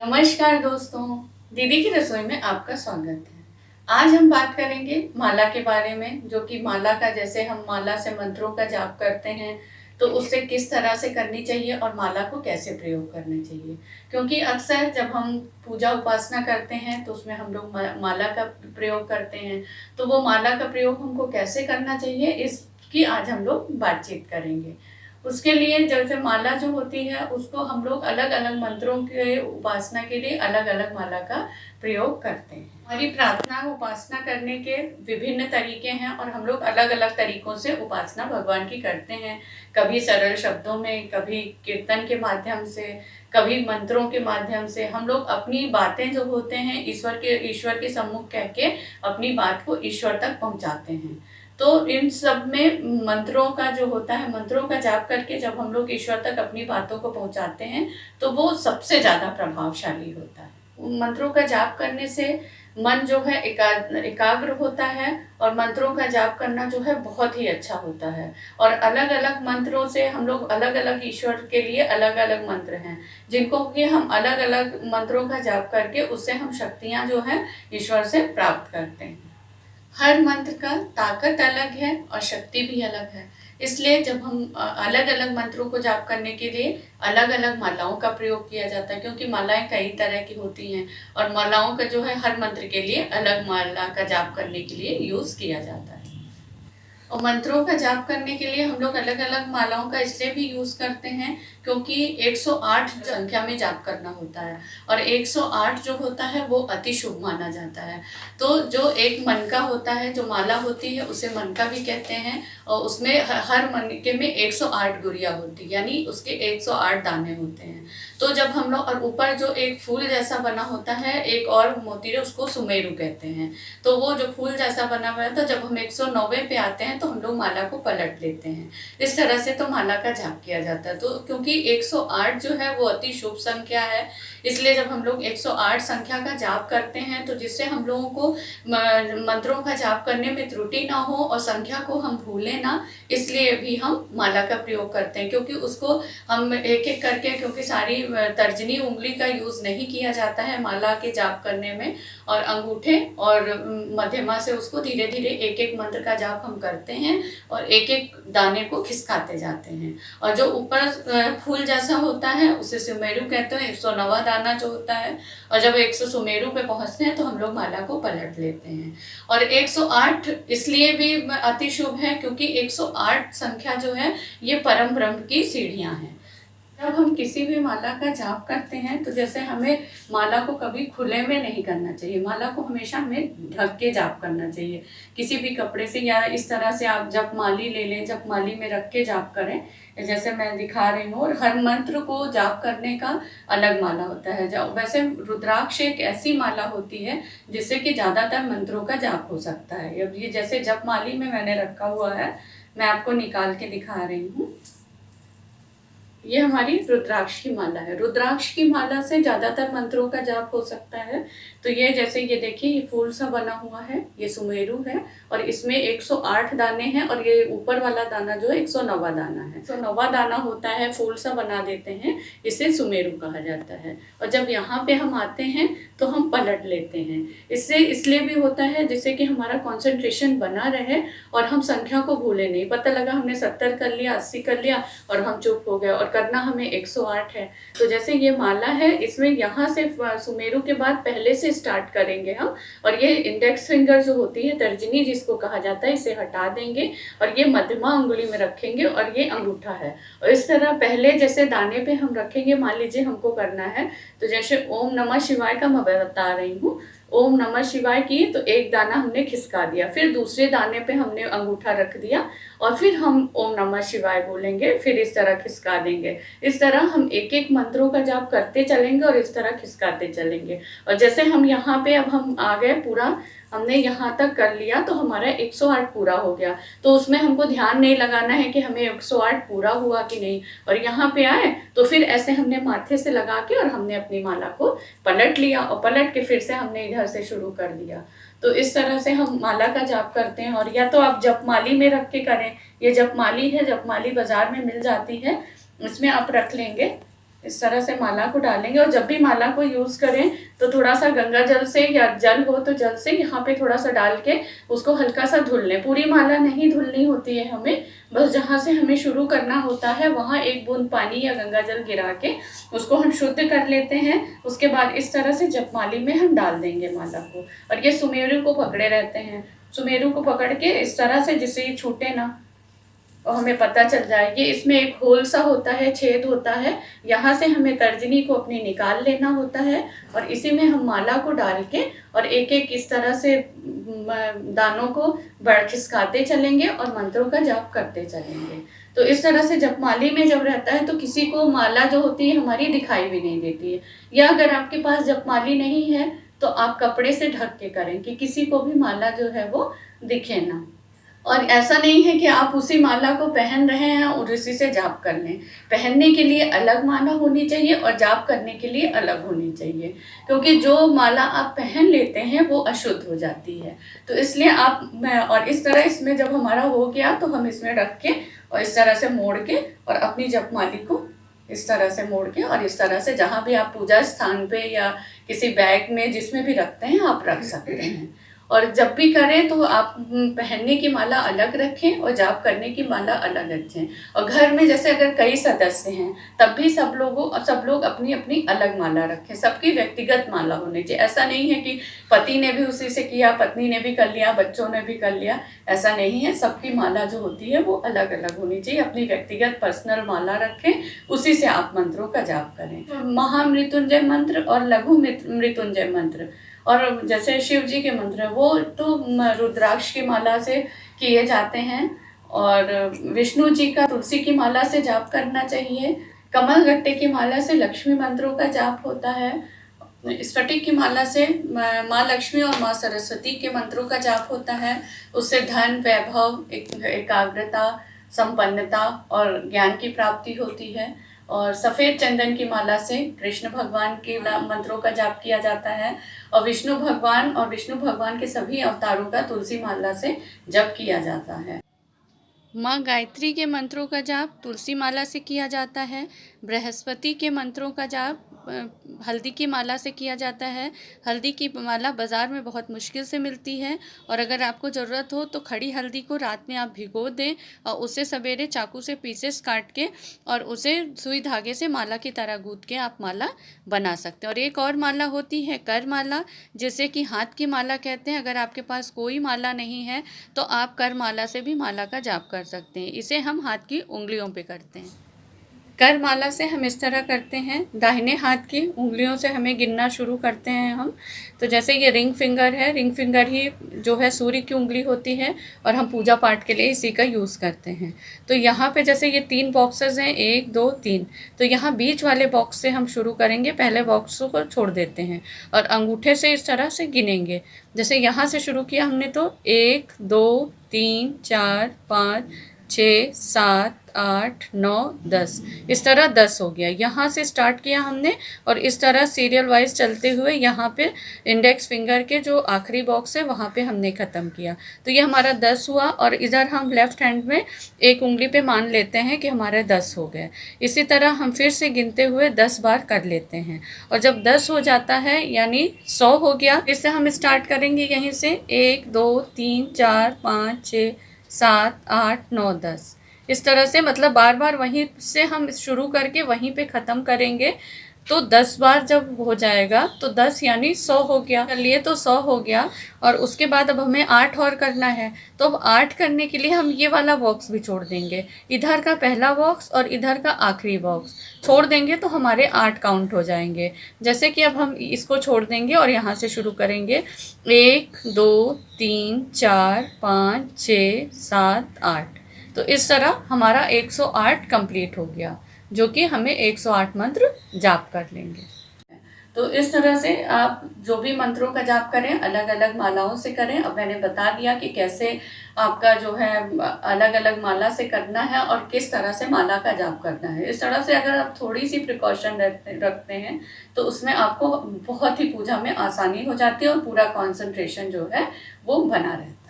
नमस्कार दोस्तों, दीदी की रसोई में आपका स्वागत है। आज हम बात करेंगे माला के बारे में, जो कि माला का जैसे हम माला से मंत्रों का जाप करते हैं, तो उससे किस तरह से करनी चाहिए और माला को कैसे प्रयोग करना चाहिए। क्योंकि अक्सर जब हम पूजा उपासना करते हैं तो उसमें हम लोग माला का प्रयोग करते हैं, तो वो माला का प्रयोग हमको कैसे करना चाहिए इसकी आज हम लोग बातचीत करेंगे। उसके लिए जैसे माला जो होती है उसको हम लोग अलग अलग मंत्रों के उपासना के लिए अलग अलग माला का प्रयोग करते हैं। हमारी प्रार्थना उपासना करने के विभिन्न तरीके हैं और हम लोग अलग अलग तरीकों से उपासना भगवान की करते हैं। कभी सरल शब्दों में, कभी कीर्तन के माध्यम से, कभी मंत्रों के माध्यम से हम लोग अपनी बातें जो होते हैं ईश्वर के सम्मुख कह के अपनी बात को ईश्वर तक पहुंचाते हैं। तो इन सब में मंत्रों का जो होता है, मंत्रों का जाप करके जब हम लोग ईश्वर तक अपनी बातों को पहुंचाते हैं तो वो सबसे ज्यादा प्रभावशाली होता है। मंत्रों का जाप करने से मन जो है एकाग्र होता है और मंत्रों का जाप करना जो है बहुत ही अच्छा होता है। और अलग अलग मंत्रों से हम लोग अलग अलग ईश्वर के लिए अलग अलग मंत्र हैं, जिनको कि हम अलग अलग मंत्रों का जाप करके उससे हम शक्तियां जो है ईश्वर से प्राप्त करते हैं। हर मंत्र का ताकत अलग है और शक्ति भी अलग है, इसलिए जब हम अलग अलग मंत्रों को जाप करने के लिए अलग अलग मालाओं का प्रयोग किया जाता है, क्योंकि मालाएं कई तरह की होती हैं और मालाओं का जो है हर मंत्र के लिए अलग माला का जाप करने के लिए यूज किया जाता है। और मंत्रों का जाप करने के लिए हम लोग अलग अलग मालाओं का इसलिए भी यूज करते हैं क्योंकि 108 संख्या में जाप करना होता है और 108 जो होता है वो अति शुभ माना जाता है। तो जो एक मन का होता है, जो माला होती है उसे मन का भी कहते हैं और उसमें हर मनके में 108 गुड़िया होती है, यानी उसके 108 दाने होते हैं। तो जब हम लोग और ऊपर जो एक फूल जैसा बना होता है एक और मोती है, उसको सुमेरु कहते हैं। तो वो जो फूल जैसा बना हुआ है, तो जब हम 109वें पे आते हैं तो हम लोग माला को पलट लेते हैं। इस तरह से तो माला का जाप किया जाता है। तो क्योंकि 108 जो है वो अति शुभ संख्या है, इसलिए जब हम लोग 108 संख्या का जाप करते हैं तो जिससे हम लोगों को मंत्रों का जाप करने में त्रुटि ना हो और संख्या को हम भूलें ना, इसलिए भी हम माला का प्रयोग करते हैं। क्योंकि उसको हम एक एक करके, क्योंकि सारी तर्जनी उंगली का यूज नहीं किया जाता है माला के जाप करने में, और अंगूठे और मध्यमा से उसको धीरे धीरे एक एक मंत्र का जाप हम करते हैं और एक एक दाने को खिसकाते जाते हैं। और जो ऊपर फूल जैसा होता है उसे सुमेरु कहते हैं, 109वां दाना जो होता है। और जब 100 सुमेरु पे पहुंचते हैं तो हम लोग माला को पलट लेते हैं। और 108 इसलिए भी अति शुभ है क्योंकि 108 संख्या जो है ये परम ब्रह्म की सीढ़ियां हैं। जब हम किसी भी माला का जाप करते हैं तो जैसे हमें माला को कभी खुले में नहीं करना चाहिए, माला को हमेशा हमें ढक के जाप करना चाहिए किसी भी कपड़े से, या इस तरह से आप जपमाली ले लें, जपमाली में रख के जाप करें जैसे मैं दिखा रही हूँ। और हर मंत्र को जाप करने का अलग माला होता है। जब वैसे रुद्राक्ष एक ऐसी माला होती है जिससे कि ज्यादातर मंत्रों का जाप हो सकता है। अब ये जैसे जपमाली में मैंने रखा हुआ है, मैं आपको निकाल के दिखा रही हूँ। ये हमारी रुद्राक्ष की माला है। रुद्राक्ष की माला से ज्यादातर मंत्रों का जाप हो सकता है। तो ये जैसे ये देखिए, ये फूल सा बना हुआ है, ये सुमेरु है और इसमें 108 दाने हैं और ये ऊपर वाला दाना जो है 109वां दाना है। 109वां दाना होता है, फूल सा बना देते हैं, इसे सुमेरु कहा जाता है। और जब यहाँ पे हम आते हैं तो हम पलट लेते हैं। इससे इसलिए भी होता है जिससे कि हमारा कंसंट्रेशन बना रहे और हम संख्या को भूले नहीं। पता लगा हमने 70 कर लिया, 80 कर लिया और हम चुप हो गए, और करना हमें 108 है। तो जैसे ये माला है, इसमें यहाँ से सुमेरु के बाद पहले से स्टार्ट करेंगे हम, और ये इंडेक्स फिंगर जो होती है, तर्जनी जिसको कहा जाता है, इसे हटा देंगे और ये मध्यमा उंगली में रखेंगे और ये अंगूठा है। और इस तरह पहले जैसे दाने पे हम रखेंगे, मान लीजिए हमको करना है तो जैसे ओम नमः शिवाय का मैं बता रही हूँ, ओम नमः शिवाय की, तो एक दाना हमने खिसका दिया, फिर दूसरे दाने पे हमने अंगूठा रख दिया और फिर हम ओम नमः शिवाय बोलेंगे, फिर इस तरह खिसका देंगे। इस तरह हम एक एक मंत्रों का जाप करते चलेंगे और इस तरह खिसकाते चलेंगे। और जैसे हम यहाँ पे अब हम आ गए, पूरा हमने यहाँ तक कर लिया तो हमारा 108 पूरा हो गया। तो उसमें हमको ध्यान नहीं लगाना है कि हमें 108 पूरा हुआ कि नहीं। और यहाँ पे आए तो फिर ऐसे हमने माथे से लगा के और हमने अपनी माला को पलट लिया और पलट के फिर से हमने इधर से शुरू कर दिया। तो इस तरह से हम माला का जाप करते हैं। और या तो आप जपमाली में रख के करें, ये जपमाली है, जपमाली बाजार में मिल जाती है, इसमें आप रख लेंगे इस तरह से माला को डालेंगे। और जब भी माला को यूज़ करें तो थोड़ा सा गंगा जल से, या जल हो तो जल से यहाँ पे थोड़ा सा डाल के उसको हल्का सा धुल लें। पूरी माला नहीं धुलनी होती है हमें, बस जहाँ से हमें शुरू करना होता है वहाँ एक बूंद पानी या गंगा जल गिरा के उसको हम शुद्ध कर लेते हैं। उसके बाद इस तरह से जपमाली में हम डाल देंगे माला को। और ये सुमेरु को पकड़े रहते हैं, सुमेरु को पकड़ के इस तरह से जिससे ये छूटे ना और हमें पता चल जाए। ये इसमें एक होल सा होता है, छेद होता है, यहाँ से हमें तर्जनी को अपनी निकाल लेना होता है। और इसी में हम माला को डाल के और एक एक इस तरह से दानों को खिसकाते चलेंगे और मंत्रों का जाप करते चलेंगे। तो इस तरह से जपमाली में जब रहता है तो किसी को माला जो होती है हमारी दिखाई भी नहीं देती है। या अगर आपके पास जपमाली नहीं है तो आप कपड़े से ढक के करें कि किसी को भी माला जो है वो दिखे ना। और ऐसा नहीं है कि आप उसी माला को पहन रहे हैं और उसी से जाप कर लें। पहनने के लिए अलग माला होनी चाहिए और जाप करने के लिए अलग होनी चाहिए, क्योंकि जो माला आप पहन लेते हैं वो अशुद्ध हो जाती है। तो इसलिए और इस तरह इसमें जब हमारा हो गया तो हम इसमें रख के और इस तरह से मोड़ के और अपनी जपमाली को इस तरह से मोड़ के और इस तरह से जहाँ भी आप पूजा स्थान पे या किसी बैग में जिसमें भी रखते हैं आप रख सकते हैं। और जब भी करें तो आप पहनने की माला अलग रखें और जाप करने की माला अलग रखें। और घर में जैसे अगर कई सदस्य हैं तब भी सब लोग अपनी अपनी अलग माला रखें। सबकी व्यक्तिगत माला होनी चाहिए। ऐसा नहीं है कि पति ने भी उसी से किया, पत्नी ने भी कर लिया, बच्चों ने भी कर लिया, ऐसा नहीं है। सबकी माला जो होती है वो अलग अलग होनी चाहिए। अपनी व्यक्तिगत पर्सनल माला रखें, उसी से आप मंत्रों का जाप करें। महामृत्युंजय मंत्र और लघु मृत्युंजय मंत्र और जैसे शिव जी के मंत्र हैं वो तो रुद्राक्ष की माला से किए जाते हैं। और विष्णु जी का तुलसी की माला से जाप करना चाहिए। कमल गट्टे की माला से लक्ष्मी मंत्रों का जाप होता है। स्फटिक की माला से माँ लक्ष्मी और माँ सरस्वती के मंत्रों का जाप होता है। उससे धन, वैभव, एकाग्रता, संपन्नता और ज्ञान की प्राप्ति होती है। और सफ़ेद चंदन की माला से कृष्ण भगवान के मंत्रों का जाप किया जाता है। और विष्णु भगवान के सभी अवतारों का तुलसी माला से जप किया जाता है। माँ गायत्री के मंत्रों का जाप तुलसी माला से किया जाता है। बृहस्पति के मंत्रों का जाप हल्दी की माला से किया जाता है। हल्दी की माला बाज़ार में बहुत मुश्किल से मिलती है और अगर आपको ज़रूरत हो तो खड़ी हल्दी को रात में आप भिगो दें और उसे सवेरे चाकू से पीसेस काट के और उसे सुई धागे से माला की तरह गूंथ के आप माला बना सकते हैं। और एक और माला होती है कर माला, जिसे कि हाथ की माला कहते हैं। अगर आपके पास कोई माला नहीं है तो आप कर माला से भी माला का जाप कर सकते हैं। इसे हम हाथ की उंगलियों पे करते हैं। कर माला से हम इस तरह करते हैं, दाहिने हाथ की उंगलियों से हमें गिनना शुरू करते हैं हम। तो जैसे ये रिंग फिंगर है, रिंग फिंगर ही जो है सूर्य की उंगली होती है और हम पूजा पाठ के लिए इसी का यूज़ करते हैं। तो यहाँ पे जैसे ये 3 बॉक्सेस हैं, 1 2 3, तो यहाँ बीच वाले बॉक्स से हम शुरू करेंगे। पहले बॉक्स को छोड़ देते हैं और अंगूठे से इस तरह से गिनेंगे। जैसे यहाँ से शुरू किया हमने तो 1 2 3 4 5 6 7 8 9 10, इस तरह 10 हो गया। यहाँ से स्टार्ट किया हमने और इस तरह सीरियल वाइज चलते हुए यहाँ पे इंडेक्स फिंगर के जो आखिरी बॉक्स है वहाँ पे हमने ख़त्म किया। तो ये हमारा 10 हुआ और इधर हम लेफ़्ट हैंड में एक उंगली पे मान लेते हैं कि हमारे 10 हो गए। इसी तरह हम फिर से गिनते हुए 10 बार कर लेते हैं और जब 10 हो जाता है यानी 100 हो गया, फिर से हम स्टार्ट करेंगे यहीं से 1 2 3 4 5 6 7 8 9 10, इस तरह से मतलब बार बार वहीं से हम शुरू करके वहीं पे ख़त्म करेंगे। तो 10 बार जब हो जाएगा तो 10 यानी 100 हो गया। कर लिए तो 100 हो गया और उसके बाद अब हमें 8 और करना है। तो अब 8 करने के लिए हम ये वाला बॉक्स भी छोड़ देंगे, इधर का पहला बॉक्स और इधर का आखिरी बॉक्स छोड़ देंगे तो हमारे 8 काउंट हो जाएंगे। जैसे कि अब हम इसको छोड़ देंगे और यहाँ से शुरू करेंगे 1 2 3 4 5 6 7 8। तो इस तरह हमारा 108 कंप्लीट हो गया, जो कि हमें 108 मंत्र जाप कर लेंगे। तो इस तरह से आप जो भी मंत्रों का जाप करें अलग अलग मालाओं से करें। अब मैंने बता दिया कि कैसे आपका जो है अलग अलग माला से करना है और किस तरह से माला का जाप करना है। इस तरह से अगर आप थोड़ी सी प्रिकॉशन रखते हैं तो उसमें आपको बहुत ही पूजा में आसानी हो जाती है और पूरा कॉन्सेंट्रेशन जो है वो बना रहता है।